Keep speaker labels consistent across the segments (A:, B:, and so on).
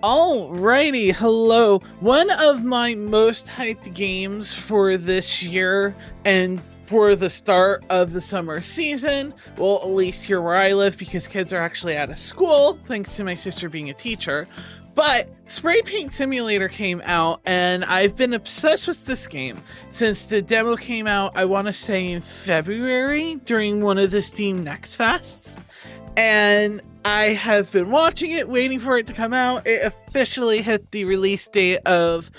A: Alrighty, hello. One of my most hyped games for this year and for the start of the summer season, well, at least here where I live because kids are actually out of school, thanks to my sister being a teacher. But Spray Paint Simulator came out, and I've been obsessed with this game since the demo came out, I want to say in February, during one of the Steam Next Fests. And I have been watching it, waiting for it to come out. It officially hit the release date of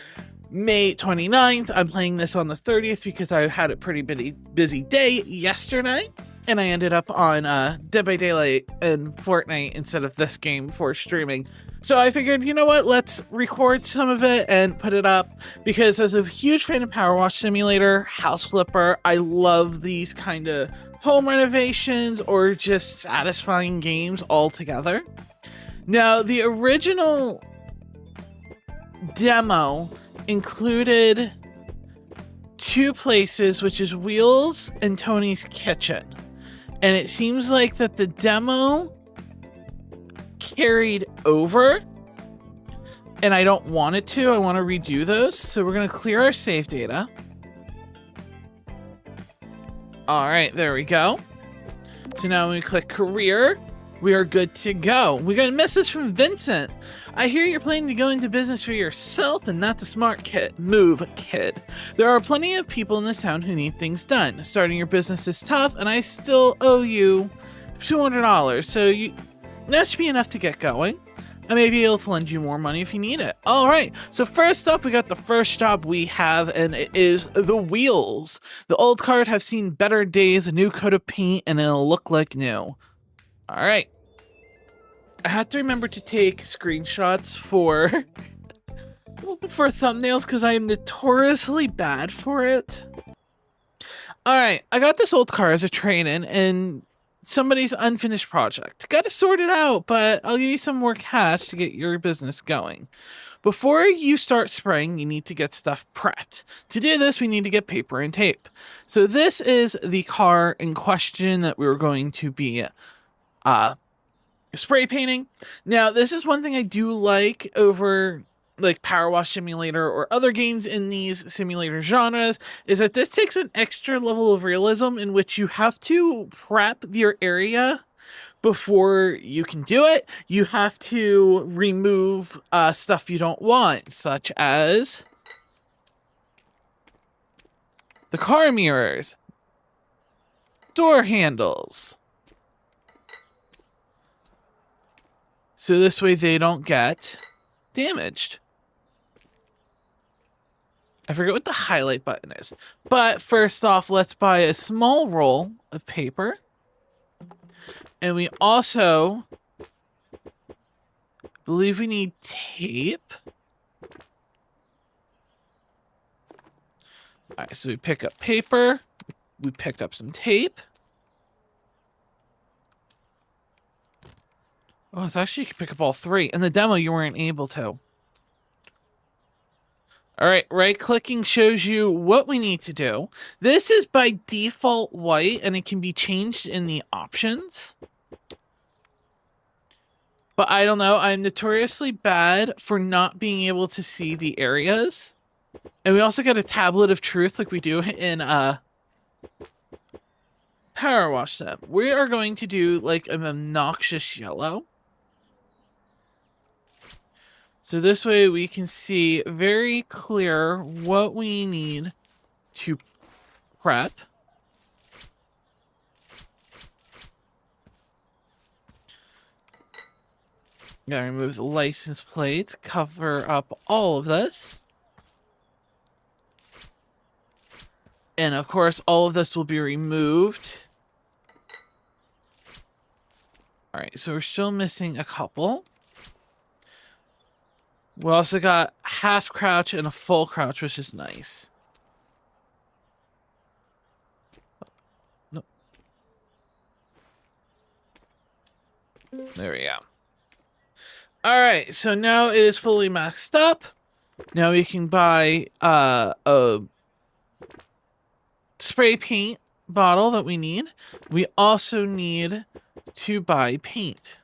A: May 29th. I'm playing this on the 30th because I had a pretty busy day yesterday. And I ended up on Dead by Daylight and Fortnite instead of this game for streaming. So I figured, you know what, let's record some of it and put it up. Because as a huge fan of Power Wash Simulator, House Flipper, I love these kind of home renovations or just satisfying games altogether. Now, the original demo included two places, which is Wheels and Tony's Kitchen. And it seems like that the demo carried over, and I don't want it to. I want to redo those. So we're going to clear our save data. All right, there we go. So now when we click career, we are good to go. We got a message from Vincent. I hear you're planning to go into business for yourself and not the smart move, kid. There are plenty of people in this town who need things done. Starting your business is tough, and I still owe you $200. So that should be enough to get going. I may be able to lend you more money if you need it. All right, so first up, we got the first job we have, and it is the wheels. The old cars have seen better days, a new coat of paint, and it'll look like new. All right. I have to remember to take screenshots for thumbnails because I am notoriously bad for it. All right, I got this old car as a trade-in, and somebody's unfinished project. Got to sort it out, but I'll give you some more cash to get your business going. Before you start spraying, you need to get stuff prepped. To do this, we need to get paper and tape. So this is the car in question that we were going to be spray painting. Now, this is one thing I do like over like Power Wash Simulator or other games in these simulator genres, is that this takes an extra level of realism in which you have to prep your area before you can do it. You have to remove stuff you don't want, such as the car mirrors, door handles. So this way they don't get damaged. I forget what the highlight button is. But first off, let's buy a small roll of paper. And we also believe we need tape. All right, so we pick up paper. We pick up some tape. Oh, it's actually you can pick up all three. In the demo, you weren't able to. All right, right-clicking shows you what we need to do. This is by default white, and it can be changed in the options. But I don't know. I'm notoriously bad for not being able to see the areas. And we also got a tablet of truth like we do in Power Wash Sim. We are going to do like an obnoxious yellow. So this way we can see very clear what we need to prep. Gotta remove the license plate, cover up all of this. And of course, all of this will be removed. All right, so we're still missing a couple. We also got half crouch and a full crouch, which is nice. No. There we go. All right, so now it is fully maxed up. Now we can buy a spray paint bottle that we need. We also need to buy paint.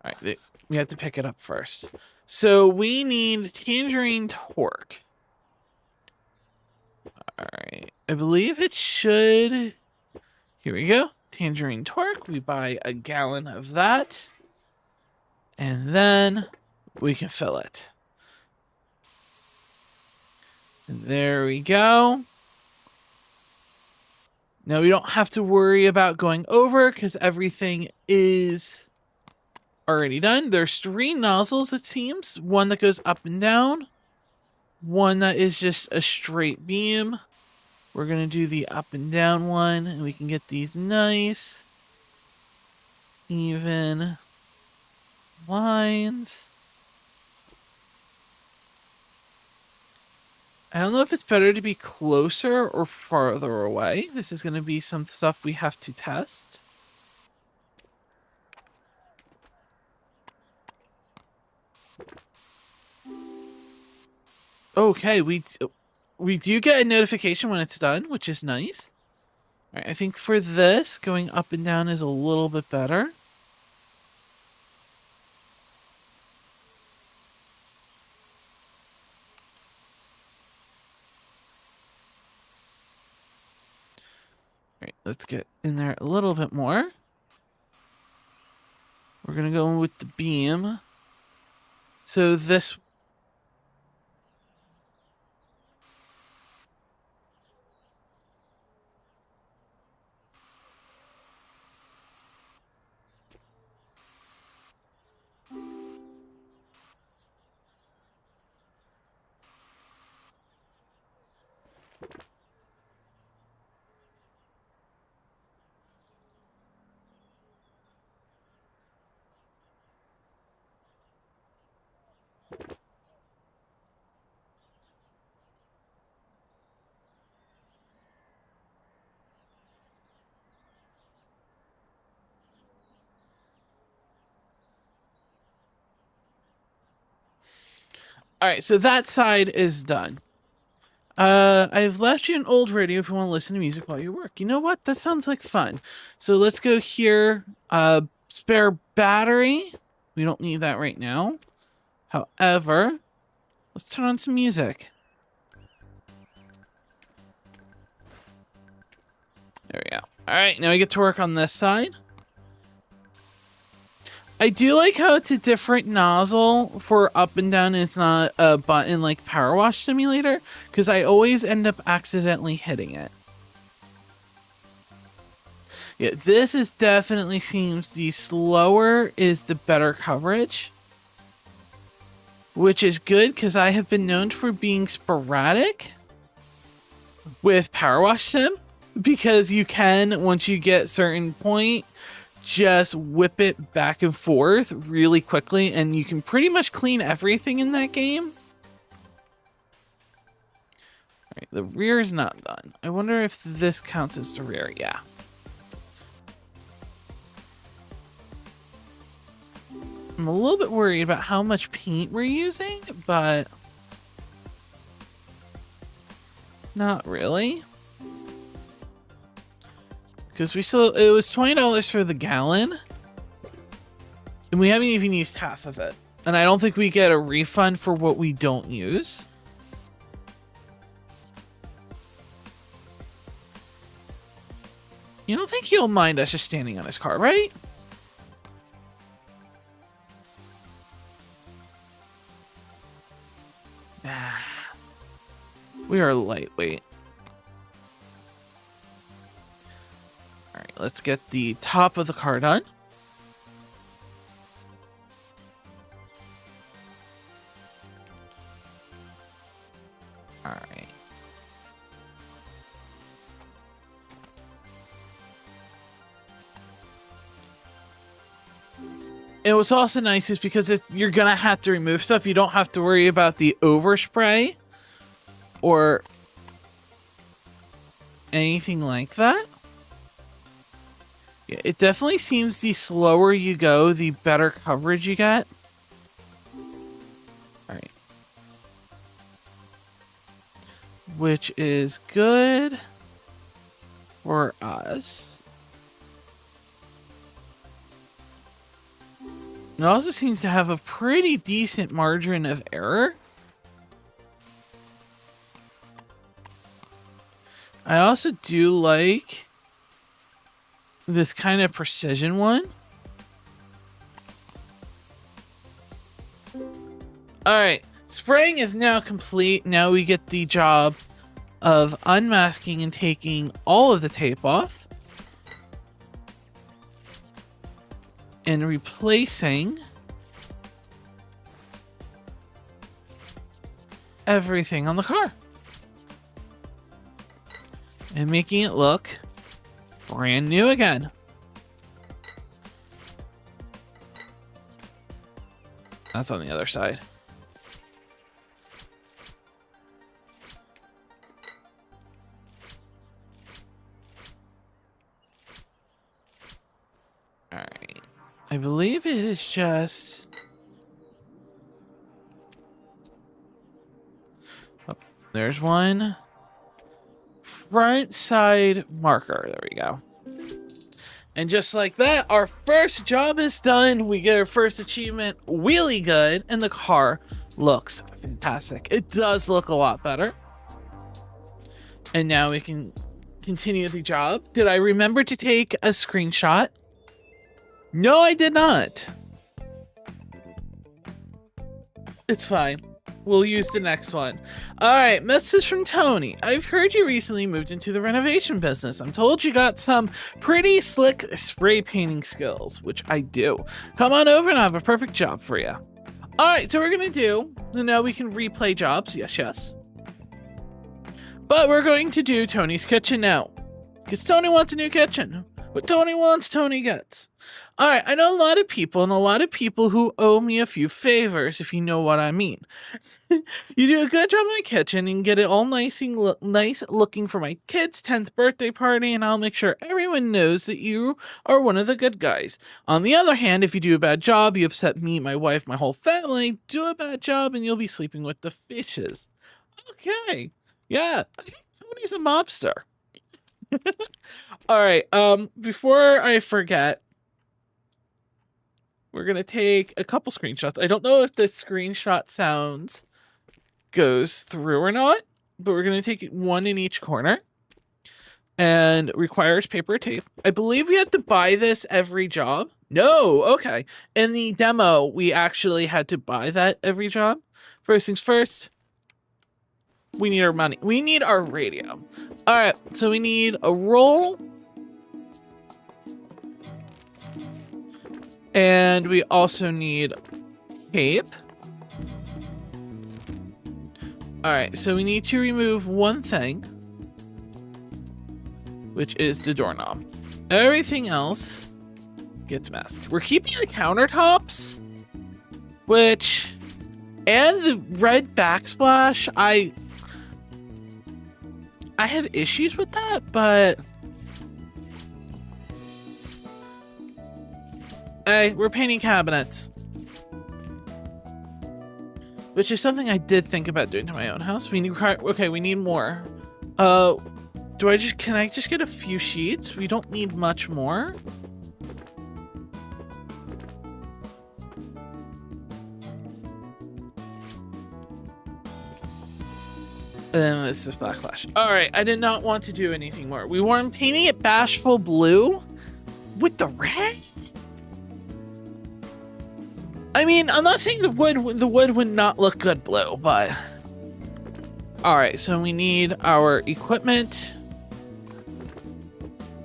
A: All right, we have to pick it up first. So we need tangerine torque. All right. I believe it should... Here we go. Tangerine torque. We buy a gallon of that. And then we can fill it. There we go. Now we don't have to worry about going over because everything is already done. There's 3 nozzles, it seems. One that goes up and down. One that is just a straight beam. We're going to do the up and down one, and we can get these nice, even lines. I don't know if it's better to be closer or farther away. This is going to be some stuff we have to test. Okay, we do get a notification when it's done, which is nice. All right, I think for this, going up and down is a little bit better. All right, let's get in there a little bit more. We're going to go in with the beam. So this... All right, so that side is done. I've left you an old radio if you want to listen to music while you work. You know what? That sounds like fun. So let's go here. Spare battery. We don't need that right now. However, let's turn on some music. There we go. All right, now we get to work on this side. I do like how it's a different nozzle for up and down. And it's not a button like Power Wash Simulator, because I always end up accidentally hitting it. Yeah, this is definitely seems the slower is the better coverage, which is good because I have been known for being sporadic with Power Wash Sim, because you can, once you get a certain point, just whip it back and forth really quickly, and you can pretty much clean everything in that game. All right, the rear is not done. I wonder if this counts as the rear. Yeah. I'm a little bit worried about how much paint we're using, but not really. Because it was $20 for the gallon, and we haven't even used half of it. And I don't think we get a refund for what we don't use. You don't think he'll mind us just standing on his car, right? Nah. We are lightweight. Alright, let's get the top of the car done. Alright. And what's also nice is because you're going to have to remove stuff. You don't have to worry about the overspray or anything like that. Yeah, it definitely seems the slower you go, the better coverage you get. All right. Which is good for us. It also seems to have a pretty decent margin of error. I also do like this kind of precision one. All right, spraying is now complete. Now we get the job of unmasking and taking all of the tape off and replacing everything on the car and making it look brand new again. That's on the other side. All right. I believe it is just... Oh, there's one. Front side marker. There we go. And just like that, our first job is done. We get our first achievement, really good, and the car looks fantastic. It does look a lot better. And now we can continue the job. Did I remember to take a screenshot? No, I did not. It's fine. We'll use the next one. All right, message from Tony. I've heard you recently moved into the renovation business. I'm told you got some pretty slick spray painting skills, which I do. Come on over and I have a perfect job for you. All right, so we're gonna do, now we can replay jobs. Yes, yes. But we're going to do Tony's kitchen now. Because Tony wants a new kitchen. What Tony wants, Tony gets. All right, I know a lot of people and a lot of people who owe me a few favors, if you know what I mean. You do a good job in my kitchen and get it all nice looking for my kid's 10th birthday party, and I'll make sure everyone knows that you are one of the good guys. On the other hand, if you do a bad job, you upset me, my wife, my whole family, do a bad job and you'll be sleeping with the fishes. Okay. Yeah, I think Tony's a mobster. All right, before I forget, we're going to take a couple screenshots. I don't know if the screenshot sounds goes through or not, but we're going to take one in each corner and requires paper tape. I believe we have to buy this every job. No, okay. In the demo, we actually had to buy that every job. First things first, we need our money. We need our radio. All right, so we need a roll. And we also need tape. All right, so we need to remove one thing, which is the doorknob. Everything else gets masked. We're keeping the countertops, and the red backsplash. I have issues with that, but hey, we're painting cabinets, which is something I did think about doing to my own house. We need, okay, we need more. Can I just get a few sheets? We don't need much more. And then this is backlash. All right, I did not want to do anything more. We weren't painting it bashful blue with the red. I mean, I'm not saying the wood would not look good blue, but all right. So we need our equipment.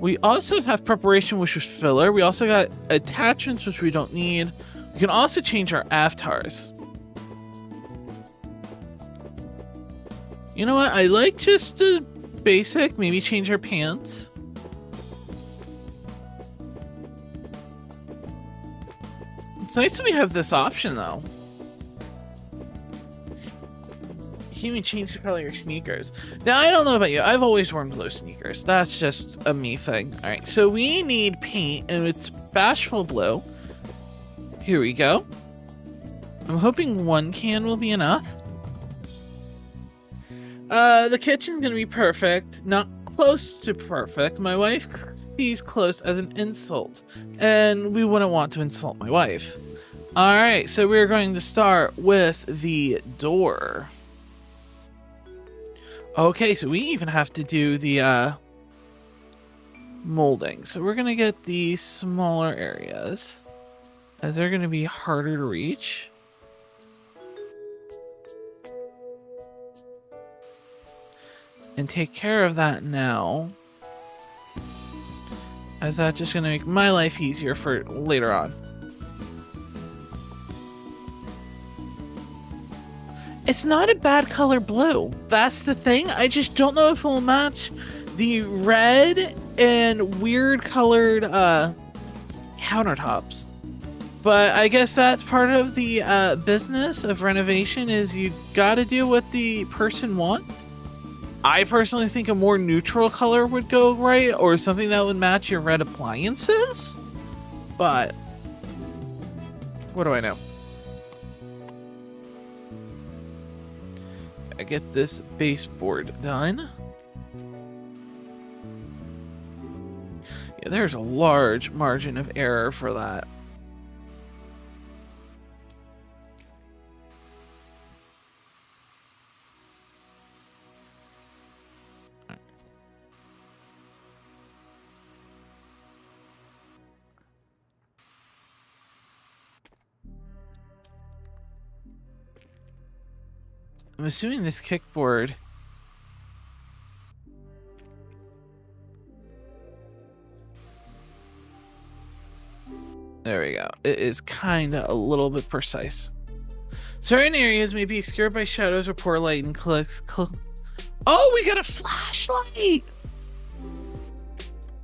A: We also have preparation, which was filler. We also got attachments, which we don't need. We can also change our avatars. You know what? I like just the basic. Maybe change our pants. It's nice that we have this option, though. You can even change the color of your sneakers. Now, I don't know about you. I've always worn blue sneakers. That's just a me thing. All right, so we need paint, and it's bashful blue. Here we go. I'm hoping one can will be enough. The kitchen's gonna be perfect. Not close to perfect. My wife sees close as an insult, and we wouldn't want to insult my wife. All right, so we're going to start with the door. Okay, so we even have to do the molding. So we're gonna get the smaller areas, as they're gonna be harder to reach. And take care of that now, as that's just gonna make my life easier for later on. It's not a bad color blue. That's the thing. I just don't know if it will match the red and weird colored countertops. But I guess that's part of the business of renovation, is you gotta do what the person wants. I personally think a more neutral color would go right, or something that would match your red appliances. But what do I know? I get this baseboard done. Yeah, there's a large margin of error for that. I'm assuming this kickboard. There we go. It is kind of a little bit precise. Certain areas may be obscured by shadows or poor light and Oh, we got a flashlight!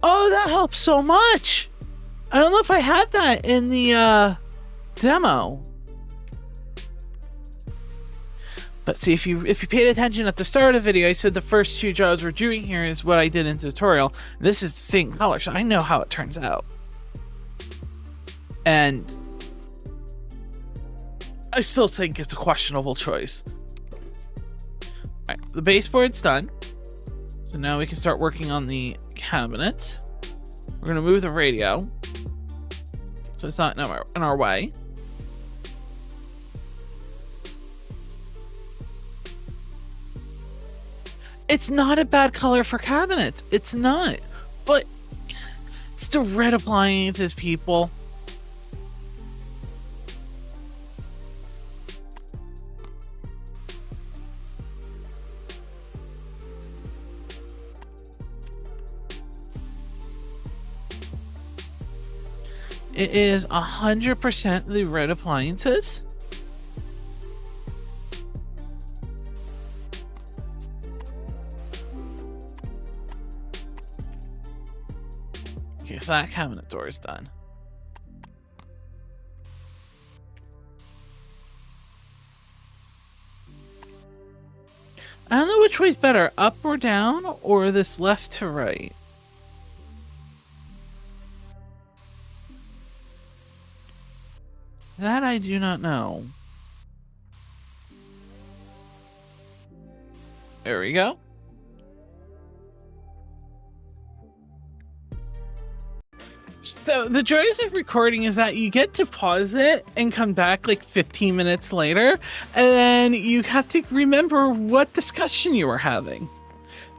A: Oh, that helps so much! I don't know if I had that in the demo. But see, if you paid attention at the start of the video, I said the first two jobs we're doing here is what I did in the tutorial. This is the same color, so I know how it turns out. And I still think it's a questionable choice. Alright, the baseboard's done. So now we can start working on the cabinet. We're going to move the radio, so it's not in our way. It's not a bad color for cabinets. It's not. But it's the red appliances, people. It is 100% the red appliances. Okay, so that cabinet door is done. I don't know which way's better, up or down, or this left to right. That I do not know. There we go. So the joys of recording is that you get to pause it and come back like 15 minutes later, and then you have to remember what discussion you were having.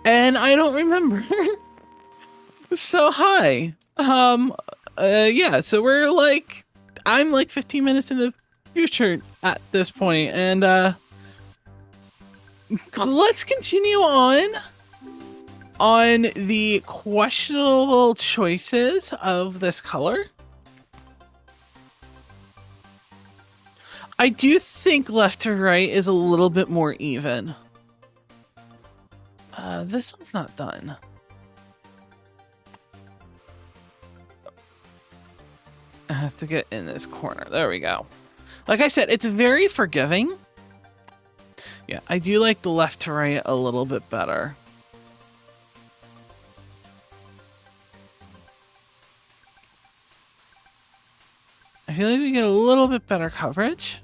A: And I don't remember. So hi. Yeah, so we're like, I'm like 15 minutes in the future at this point, and let's continue on the questionable choices of this color. I do think left to right is a little bit more even. This one's not done. I have to get in this corner. There we go. Like I said, it's very forgiving. Yeah, I do like the left to right a little bit better. I feel like we get a little bit better coverage.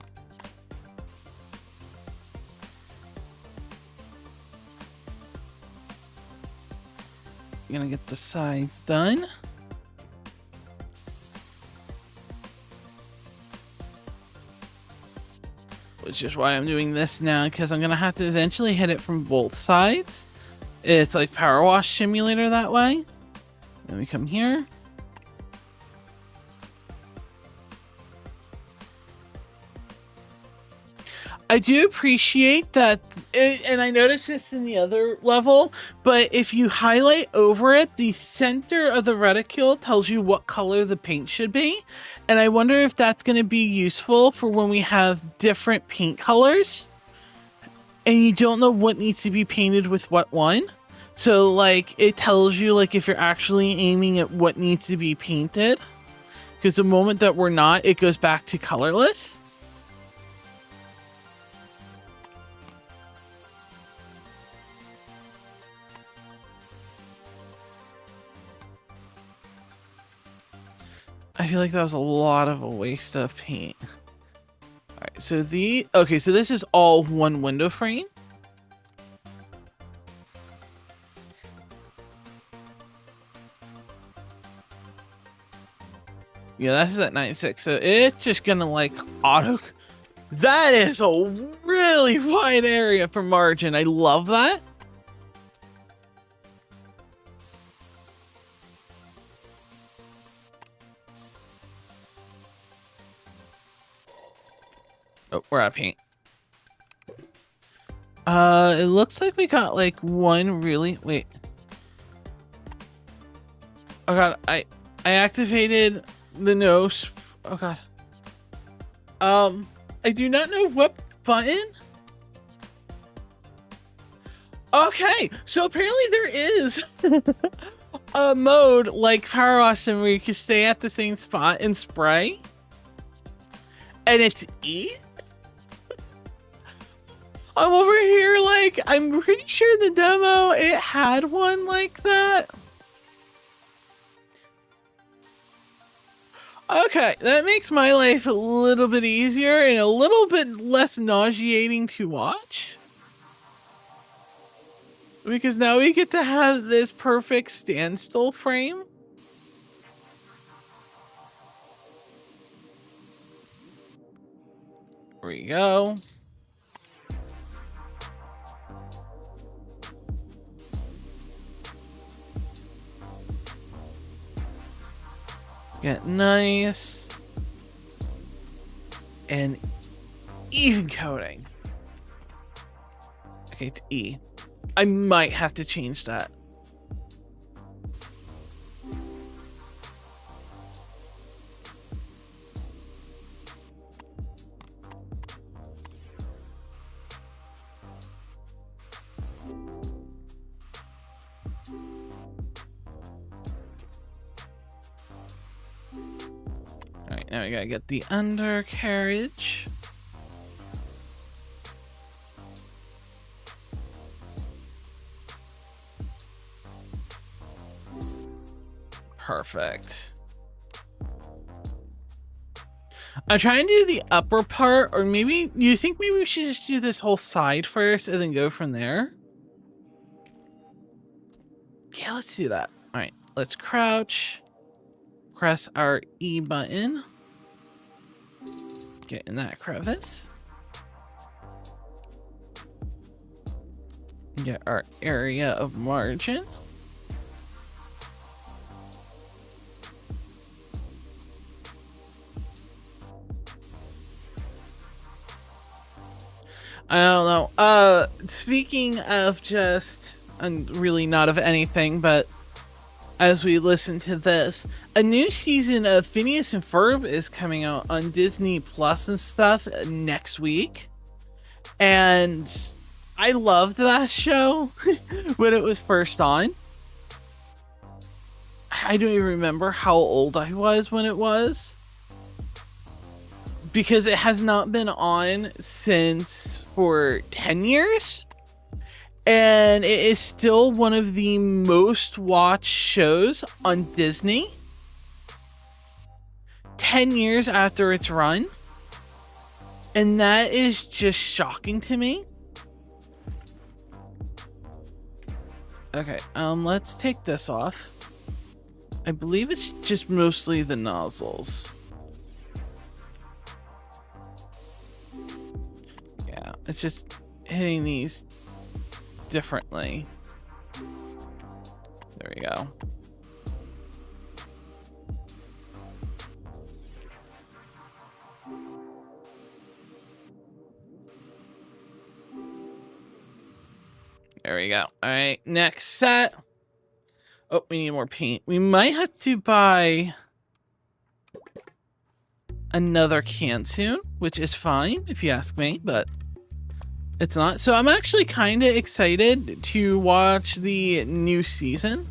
A: I'm gonna get the sides done. which is why I'm doing this now, because I'm gonna have to eventually hit it from both sides. It's like power wash simulator that way. Then we come here. I do appreciate that, and I noticed this in the other level, but if you highlight over it, the center of the reticule tells you what color the paint should be. And I wonder if that's going to be useful for when we have different paint colors and you don't know what needs to be painted with what one. So like it tells you like if you're actually aiming at what needs to be painted, because the moment that we're not, it goes back to colorless. I feel like that was a lot of a waste of paint. All right, so so this is all one window frame. Yeah, that's at 96, so it's just gonna like auto. That is a really wide area for margin. I love that. Oh, we're out of paint. It looks like we got like one really, wait. Oh god, I activated the nose. Oh god. I do not know what button. Okay, so apparently there is a mode like Power Awesome where you can stay at the same spot and spray. And it's E? I'm over here like, I'm pretty sure the demo, it had one like that. Okay, that makes my life a little bit easier and a little bit less nauseating to watch. Because now we get to have this perfect standstill frame. There we go. Get nice and even coating. Okay, it's E. I might have to change that. Now we gotta get the undercarriage. Perfect. I'm trying to do the upper part, or maybe, you think maybe we should just do this whole side first and then go from there? Yeah, let's do that. All right, let's crouch, press our E button. Get in that crevice. Get our area of margin. I don't know. Speaking of just, and really not of anything, but as we listen to this, a new season of Phineas and Ferb is coming out on Disney Plus and stuff next week. And I loved that show when it was first on. I don't even remember how old I was when it was, because it has not been on since for 10 years. And it is still one of the most watched shows on Disney 10 years after its run. And that is just shocking to me. Okay, let's take this off. I believe it's just mostly the nozzles. It's just hitting these differently. There we go. There we go. All right, next set. Oh, we need more paint. We might have to buy another can soon, which is fine if you ask me, but it's not. So I'm actually kind of excited to watch the new season.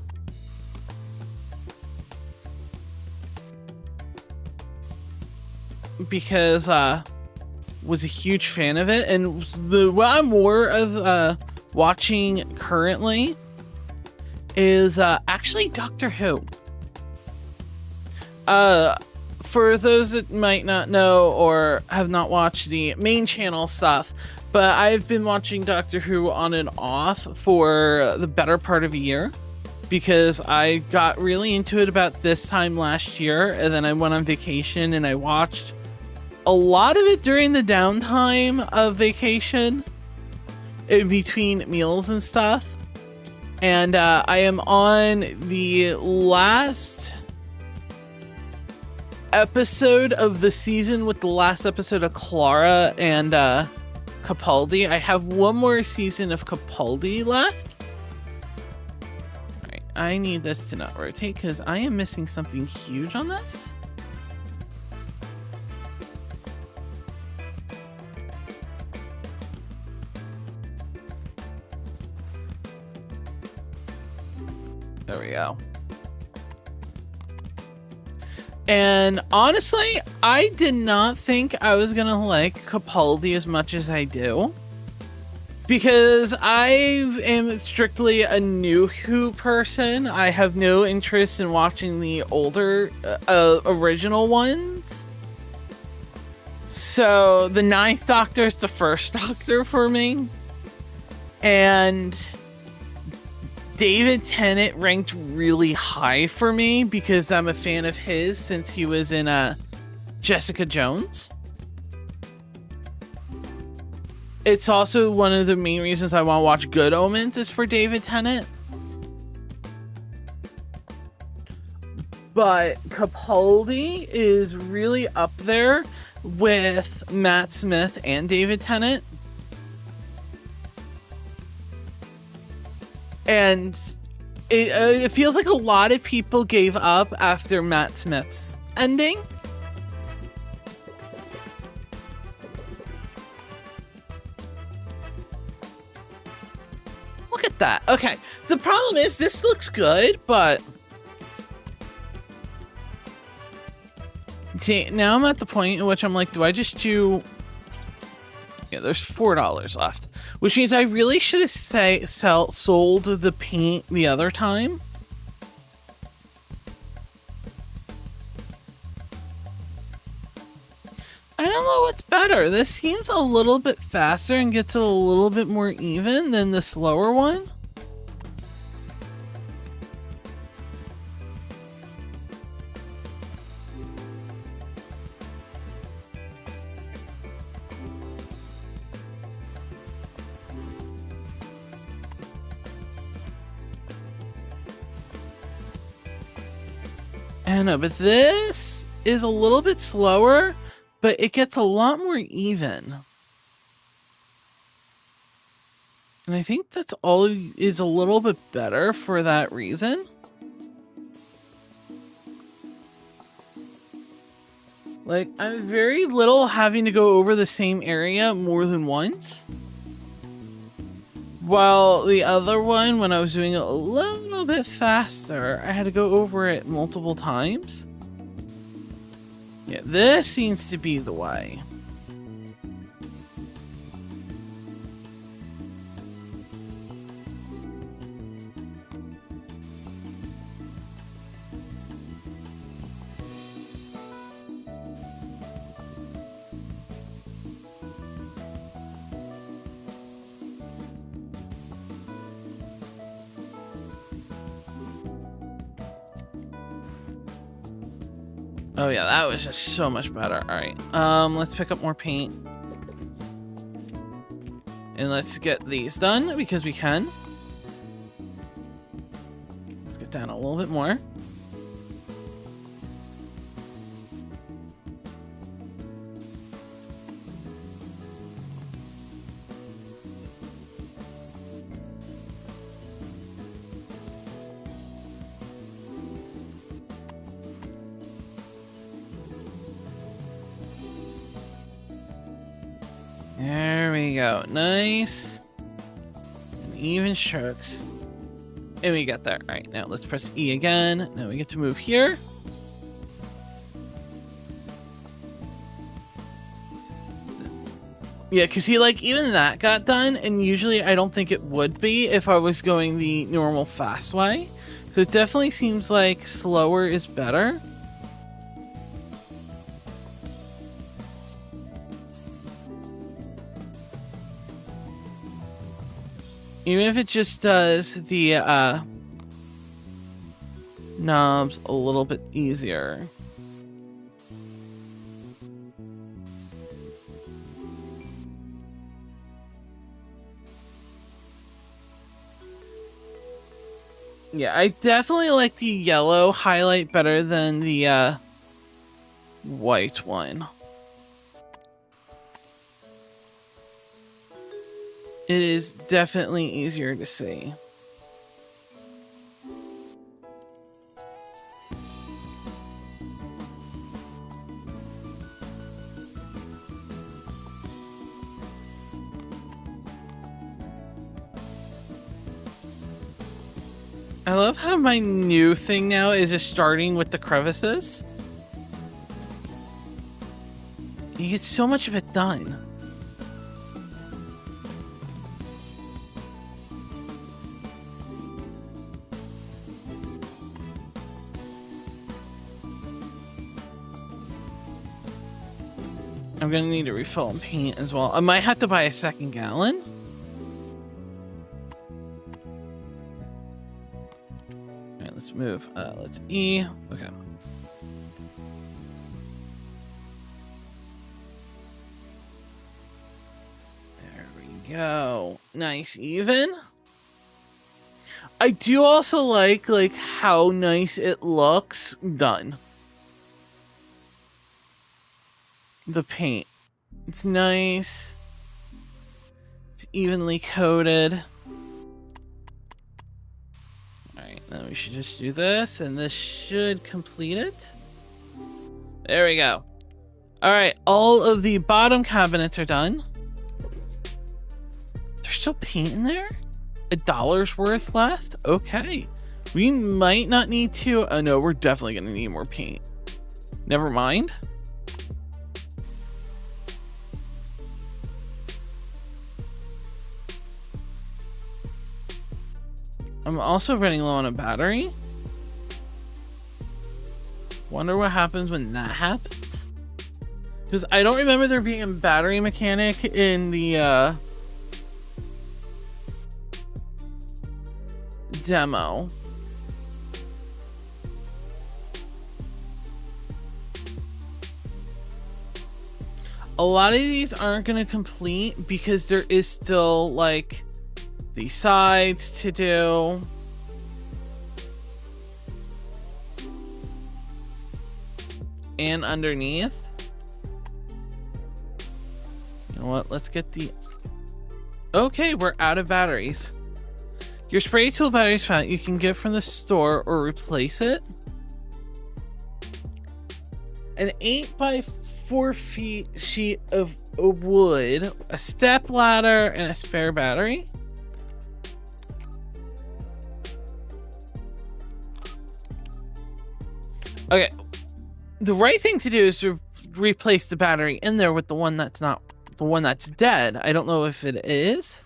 A: Because was a huge fan of it, and what I'm more of watching currently is actually Doctor Who. For those that might not know or have not watched the main channel stuff, but I've been watching Doctor Who on and off for the better part of a year, because I got really into it about this time last year, and then I went on vacation and I watched a lot of it during the downtime of vacation, in between meals and stuff. And I am on the last episode of the season with the last episode of Clara and Capaldi. I have one more season of Capaldi left. Alright, I need this to not rotate because I am missing something huge on this. There we go. And honestly, I did not think I was gonna like Capaldi as much as I do, because I am strictly a new Who person. I have no interest in watching the older original ones. So the Ninth Doctor is the first Doctor for me, and David Tennant ranked really high for me because I'm a fan of his since he was in Jessica Jones. It's also one of the main reasons I want to watch Good Omens is for David Tennant. But Capaldi is really up there with Matt Smith and David Tennant. And it feels like a lot of people gave up after Matt Smith's ending. Look at that. Okay, the problem is this looks good, but see, now I'm at the point in which I'm like, do I just do... Yeah, there's $4 left, which means I really should have sold the paint the other time. I don't know what's better. This seems a little bit faster and gets it a little bit more even than the slower one. I don't know, but this is a little bit slower, but it gets a lot more even. And I think that's all is a little bit better for that reason. Like, I'm very little having to go over the same area more than once. While the other one, when I was doing it a little bit faster, I had to go over it multiple times. Yeah, this seems to be the way. Oh yeah, that was just so much better. All right, let's pick up more paint. And let's get these done because we can. Let's get down a little bit more. There we go. Nice. And even strokes. And we got there. All right, now let's press E again. Now we get to move here. Yeah, because see, like, even that got done, and usually I don't think it would be if I was going the normal fast way. So it definitely seems like slower is better. Even if it just does the knobs a little bit easier. Yeah, I definitely like the yellow highlight better than the white one. It is definitely easier to see. I love how my new thing now is just starting with the crevices. You get so much of it done. I'm gonna need to refill on paint as well. I might have to buy a second gallon. All right, let's move. Let's E. Okay. There we go. Nice, even. I do also like how nice it looks done. The paint. It's nice. It's evenly coated. Alright, now we should just do this, and this should complete it. There we go. Alright, all of the bottom cabinets are done. There's still paint in there? $1's worth left? Okay. We might not need to... Oh no, we're definitely going to need more paint. Never mind. I'm also running low on a battery. Wonder what happens when that happens. Because I don't remember there being a battery mechanic in the demo. A lot of these aren't going to complete because there is still like the sides to do. And underneath. You know what? Let's get the... Okay, we're out of batteries. Your spray tool batteries found you can get from the store or replace it. An 8x4 feet sheet of wood, a step ladder, and a spare battery. Okay, the right thing to do is to replace the battery in there with the one that's not the one that's dead. I don't know if it is.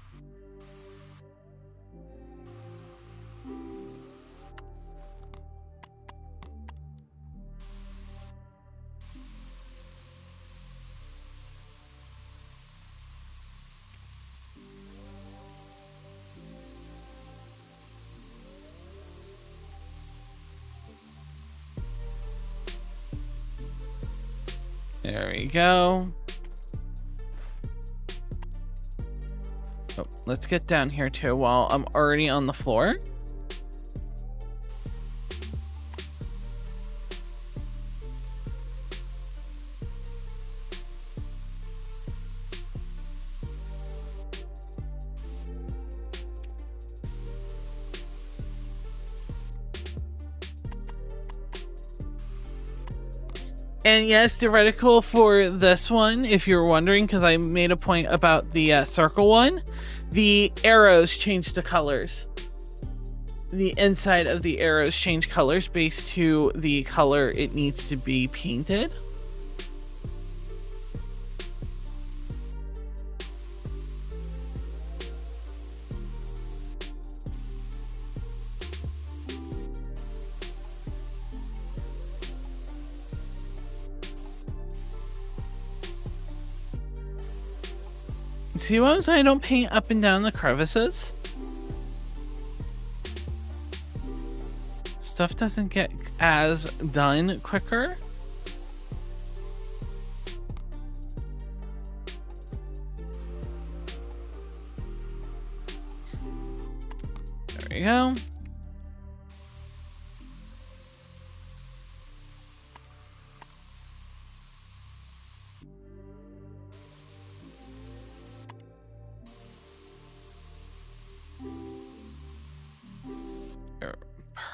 A: There we go. Oh, let's get down here too while I'm already on the floor. And yes, theoretical for this one, if you're wondering, because I made a point about the circle one, the arrows change the colors. The inside of the arrows change colors based to the color it needs to be painted. See what I'm saying? I don't paint up and down the crevices. Stuff doesn't get as done quicker. There we go.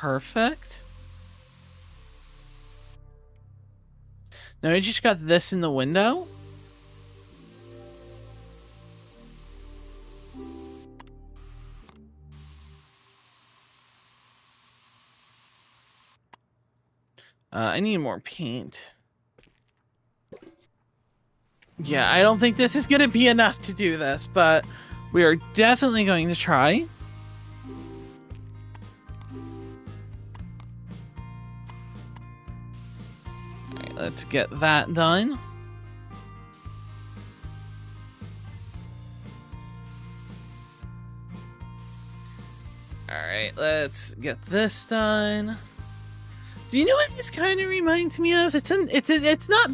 A: Perfect. Now I just got this in the window. I need more paint. Yeah, I don't think this is going to be enough to do this, but we are definitely going to try. Let's get that done. All right, let's get this done. Do you know what this kind of reminds me of? It's not.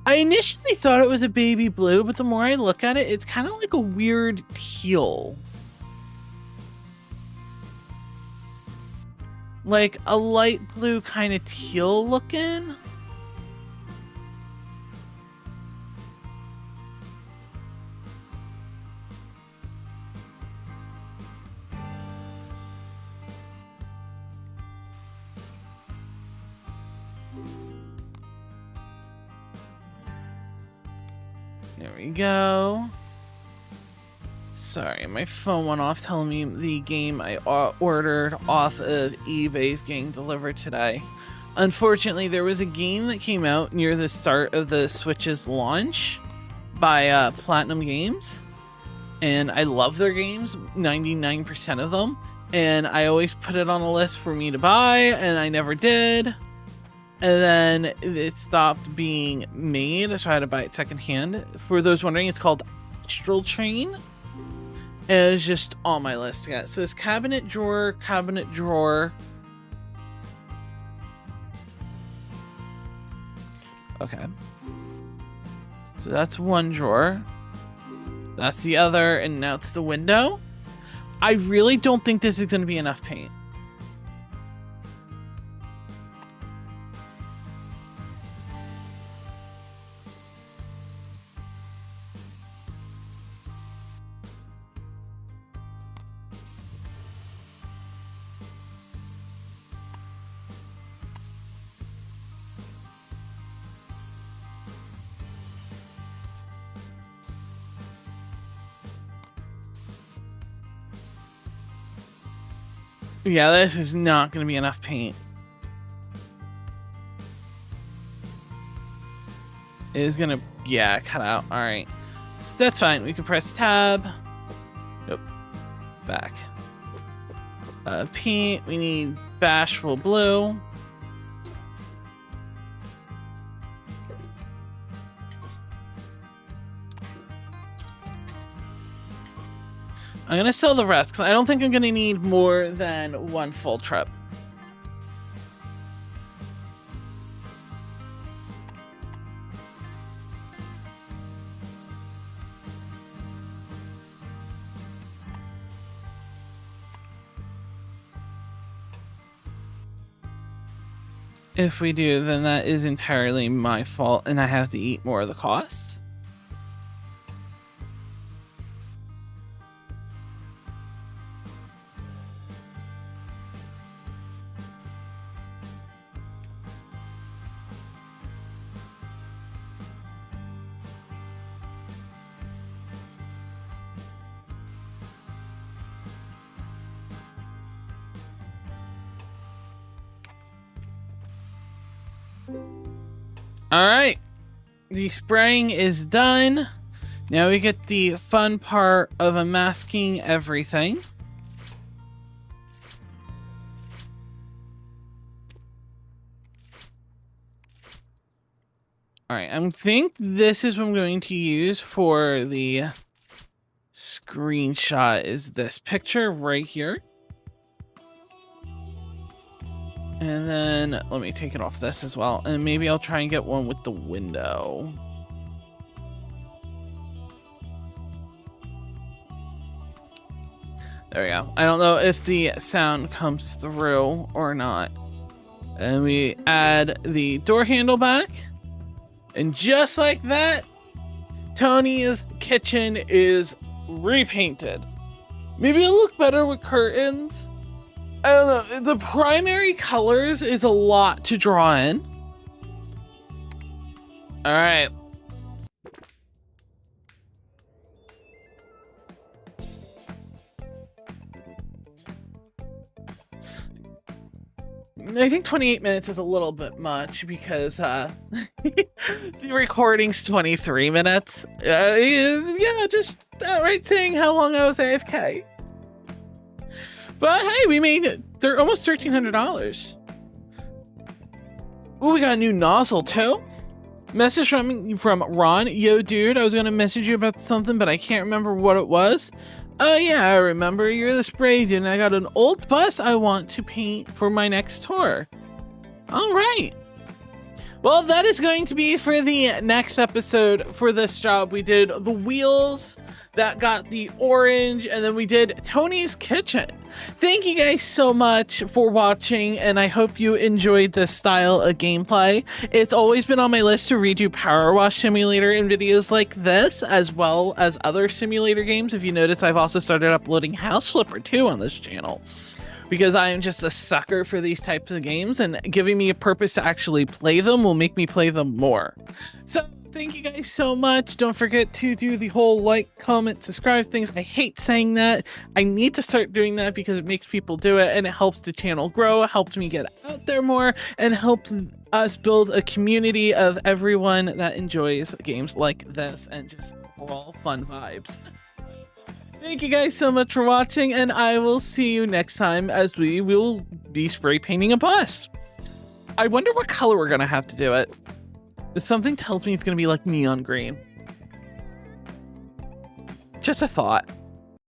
A: I initially thought it was a baby blue, but the more I look at it, it's kind of like a weird teal. Like a light blue kind of teal looking. There we go. Sorry, my phone went off telling me the game I ordered off of eBay is getting delivered today. Unfortunately, there was a game that came out near the start of the Switch's launch by Platinum Games. And I love their games, 99% of them. And I always put it on a list for me to buy, and I never did. And then it stopped being made, so I had to buy it secondhand. For those wondering, it's called Astral Train. And it's just on my list to get. So it's cabinet drawer, cabinet drawer. Okay. So that's one drawer. That's the other, and now it's the window. I really don't think this is going to be enough paint. Yeah, this is not going to be enough paint. It is going to, yeah, cut out. All right. So that's fine. We can press tab. Nope. Back. Paint. We need bashful blue. I'm going to sell the rest because I don't think I'm going to need more than one full trip. If we do, then that is entirely my fault and I have to eat more of the costs. All right, the spraying is done. Now we get the fun part of unmasking everything. All right, I think this is what I'm going to use for the screenshot, is this picture right here. And then let me take it off this as well. And maybe I'll try and get one with the window. There we go. I don't know if the sound comes through or not. And we add the door handle back. And just like that, Tony's kitchen is repainted. Maybe it'll look better with curtains. I don't know. The primary colors is a lot to draw in. All right. I think 28 minutes is a little bit much because the recording's 23 minutes. Yeah, just outright saying how long I was AFK. But hey, we made almost $1,300. Ooh, we got a new nozzle too. Message from Ron. Yo, dude, I was gonna message you about something, but I can't remember what it was. Oh yeah, I remember. You're the spray dude, and I got an old bus I want to paint for my next tour. All right. Well, that is going to be for the next episode for this job. We did the wheels that got the orange, and then we did Tony's kitchen. Thank you guys so much for watching, and I hope you enjoyed this style of gameplay. It's always been on my list to redo Power Wash Simulator in videos like this, as well as other simulator games. If you notice, I've also started uploading House Flipper 2 on this channel, because I am just a sucker for these types of games, and giving me a purpose to actually play them will make me play them more. So thank you guys so much. Don't forget to do the whole like, comment, subscribe things. I hate saying that. I need to start doing that because it makes people do it, and it helps the channel grow, it helps me get out there more, and helps us build a community of everyone that enjoys games like this and just overall fun vibes. Thank you guys so much for watching, and I will see you next time as we will be spray painting a bus. I wonder what color we're gonna have to do it. Something tells me it's gonna be like neon green. Just a thought.